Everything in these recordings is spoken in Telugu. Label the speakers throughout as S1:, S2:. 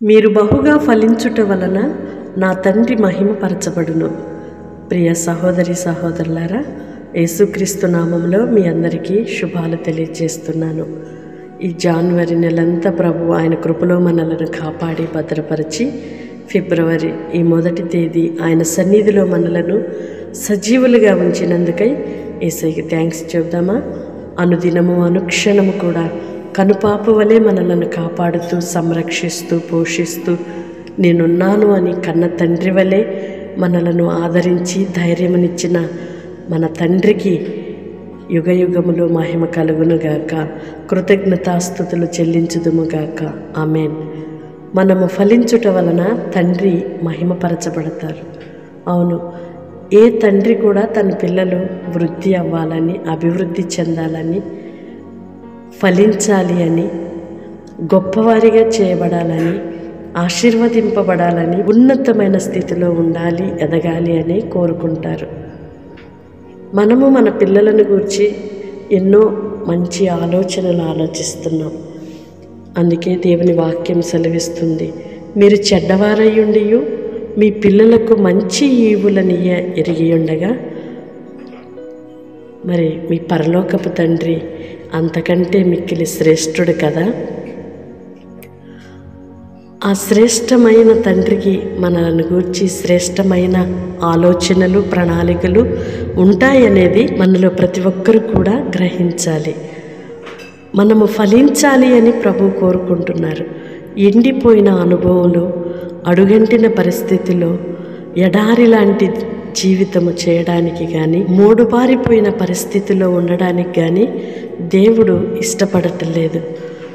S1: మీరు బహుగా ఫలించుట వలన నా తండ్రి మహిమపరచబడును. ప్రియ సహోదరి సహోదరులారా, యేసుక్రీస్తు నామంలో మీ అందరికీ శుభాలు తెలియజేస్తున్నాను. ఈ జనవరి నెలంతా ప్రభు ఆయన కృపలో మనలను కాపాడి భద్రపరిచి ఫిబ్రవరి ఈ మొదటి తేదీ ఆయన సన్నిధిలో మనలను సజీవులుగా ఉంచినందుకై యేసయ్యకి థ్యాంక్స్ చెప్దామా? అనుదినము అనుక్షణము కూడా కనుపాప వలె మనలను కాపాడుతూ సంరక్షిస్తూ పోషిస్తూ నేనున్నాను అని కన్న తండ్రి వలె మనలను ఆదరించి ధైర్యమునిచ్చిన మన తండ్రికి యుగయుగములో మహిమ కలుగునుగాక. కృతజ్ఞతాస్తుతులు చెల్లించుదుముగాక. ఆమేన్. మనము ఫలించుట వలన తండ్రి మహిమపరచబడతారు. అవును, ఏ తండ్రి కూడా తన పిల్లలు వృద్ధి అవ్వాలని, అభివృద్ధి చెందాలని, ఫలించాలి అని, గొప్పవారిగా చేయబడాలని, ఆశీర్వదింపబడాలని, ఉన్నతమైన స్థితిలో ఉండాలి, ఎదగాలి అని కోరుకుంటారు. మనము మన పిల్లలను గురించి ఎన్నో మంచి ఆలోచనలు ఆలోచిస్తున్నాం. అందుకే దేవుని వాక్యం సెలవిస్తుంది, మీరు చెడ్డవారయ్యుండియు మీ పిల్లలకు మంచి ఈవులనియ ఎరిగి ఉండగా మరి మీ పరలోకపు తండ్రి అంతకంటే మిక్కిలి శ్రేష్ఠుడు కదా. ఆ శ్రేష్టమైన తండ్రికి మనలను గూర్చి శ్రేష్టమైన ఆలోచనలు, ప్రణాళికలు ఉంటాయనేది మనలో ప్రతి ఒక్కరు కూడా గ్రహించాలి. మనము ఫలించాలి అని ప్రభు కోరుకుంటున్నారు. ఎండిపోయిన అనుభవంలో, అడుగంటిన పరిస్థితిలో, ఎడారి లాంటి జీవితము చేయడానికి కానీ, మూడుబారిపోయిన పరిస్థితిలో ఉండడానికి కానీ దేవుడు ఇష్టపడటలేదు.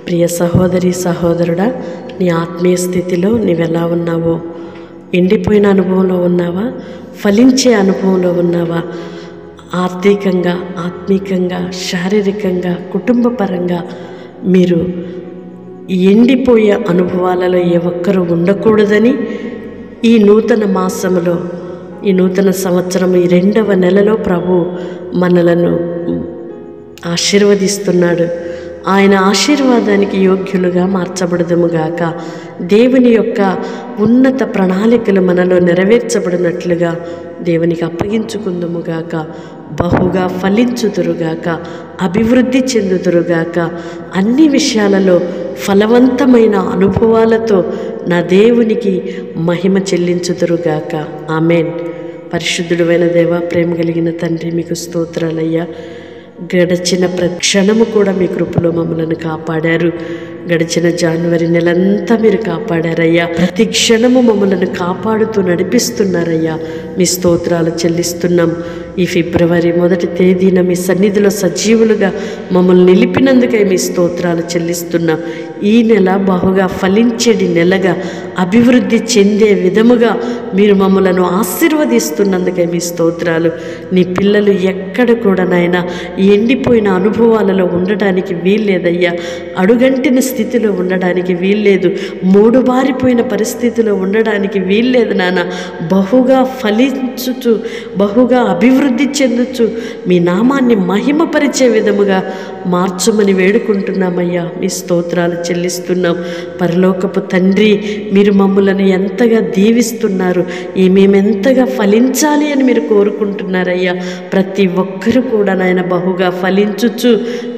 S1: ప్రియ సహోదరి సహోదరుడా, నీ ఆత్మీయ స్థితిలో నీవెలా ఉన్నావో? ఎండిపోయిన అనుభవంలో ఉన్నావా? ఫలించే అనుభవంలో ఉన్నావా? ఆర్థికంగా, ఆత్మీకంగా, శారీరకంగా, కుటుంబపరంగా మీరు ఎండిపోయే అనుభవాలలో ఏ ఒక్కరూ ఉండకూడదని ఈ నూతన మాసములో, ఈ నూతన సంవత్సరం, ఈ 2వ నెలలో ప్రభు మనలను ఆశీర్వదిస్తున్నాడు. ఆయన ఆశీర్వాదానికి యోగ్యులుగా మార్చబడదుముగాక. దేవుని యొక్క ఉన్నత ప్రణాళికలు మనలో నెరవేర్చబడినట్లుగా దేవునికి అప్పగించుకుందుముగాక. బహుగా ఫలించుదురుగాక, అభివృద్ధి చెందుదురుగాక, అన్ని విషయాలలో ఫలవంతమైన అనుభవాలతో నా దేవునికి మహిమ చెల్లించుదురుగాక. ఆమేన్. పరిశుద్ధుడైన దేవ, ప్రేమ కలిగిన తండ్రి, మీకు స్తోత్రాలయ్యా. గడిచిన ప్రతి క్షణము కూడా మీ కృపలో మమ్మల్ని కాపాడారు. గడిచిన జనవరి నెలంతా మీరు కాపాడారయ్యా. ప్రతి క్షణము మమ్మల్ని కాపాడుతూ నడిపిస్తున్నారయ్యా. మీ స్తోత్రాలు చెల్లిస్తున్నాం. ఈ ఫిబ్రవరి మొదటి తేదీన మీ సన్నిధిలో సజీవులుగా మమ్మల్ని నిలిపినందుకై మీ స్తోత్రాలు చెల్లిస్తున్నాం. ఈ నెల బహుగా ఫలించేది నెలగా, అభివృద్ధి చెందే విధముగా మీరు మమ్మలను ఆశీర్వదిస్తున్నందుకై మీ స్తోత్రాలు. నీ పిల్లలు ఎక్కడ కూడా నాయన ఎండిపోయిన అనుభవాలలో ఉండడానికి వీల్లేదయ్యా. అడుగంటిన స్థితిలో ఉండడానికి వీల్లేదు. మూడుబారిపోయిన పరిస్థితిలో ఉండడానికి వీల్లేదు నాన్న. బహుగా ఫలించుచు, బహుగా అభివృద్ధి చెందుచు మీ నామాన్ని మహిమపరిచే విధముగా మార్చమని వేడుకుంటున్నామయ్యా. మీ స్తోత్రాలు చెల్లిస్తున్నాం. పరలోకపు తండ్రి, మీరు మమ్మలను ఎంతగా దీవిస్తున్నారు, మేమెంతగా ఫలించాలి అని మీరు కోరుకుంటున్నారయ్యా. ప్రతి ఒక్కరూ కూడా నాయన బహుగా ఫలించుచు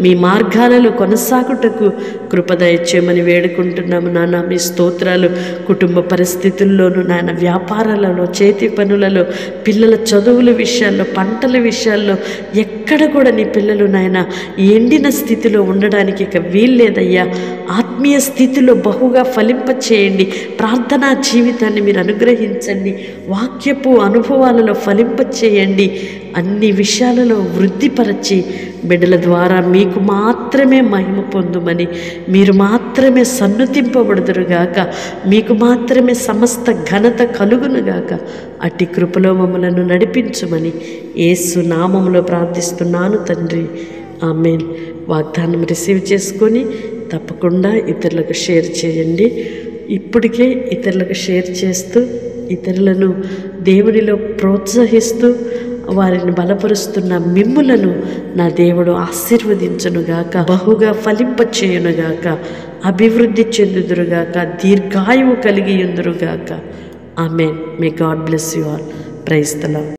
S1: మీ మార్గాలలో కొనసాగుటకు కృపదయచేయమని వేడుకుంటున్నాము నాన్న. మీ స్తోత్రాలు. కుటుంబ పరిస్థితుల్లోనూ నాయన, వ్యాపారాలలో, చేతి పనులలో, పిల్లల చదువుల విషయాల్లో, పంటల విషయాల్లో ఎక్కడ కూడా నీ పిల్లలు నాయన ఎండిన స్థితిలో ఉండడానికి ఇక వీల్లేదయ్యా. ఆత్మీయ స్థితిలో బహుగా ఫలింప చేయండి. ప్రార్థనా జీవితాన్ని మీరు అనుగ్రహించండి. వాక్యపు అనుభవాలలో ఫలింప చేయండి. అన్ని విషయాలలో వృద్ధిపరచి బిడ్డల ద్వారా మీకు మాత్రమే మహిమ పొందుమని, మీరు మాత్రమే సన్నుతింపబడుదురుగాక, మీకు మాత్రమే సమస్త ఘనత కలుగునుగాక. అట్టి కృపలో మమ్మలను నడిపించుమని యేసు నామములో ప్రార్థిస్తున్నాను తండ్రి. ఆమేన్. వాగ్దానం రిసీవ్ చేసుకొని తప్పకుండా ఇతరులకు షేర్ చేయండి. ఇప్పటికే ఇతరులకు షేర్ చేస్తూ, ఇతరులను దేవునిలో ప్రోత్సహిస్తూ వారిని బలపరుస్తున్న మిమ్ములను నా దేవుడు ఆశీర్వదించునుగాక, బహుగా ఫలింపచేయునుగాక. అభివృద్ధి చెందుదురుగాక, దీర్ఘాయువు కలిగి ఉందురుగాక. Amen. May God bless you all. Praise the lord.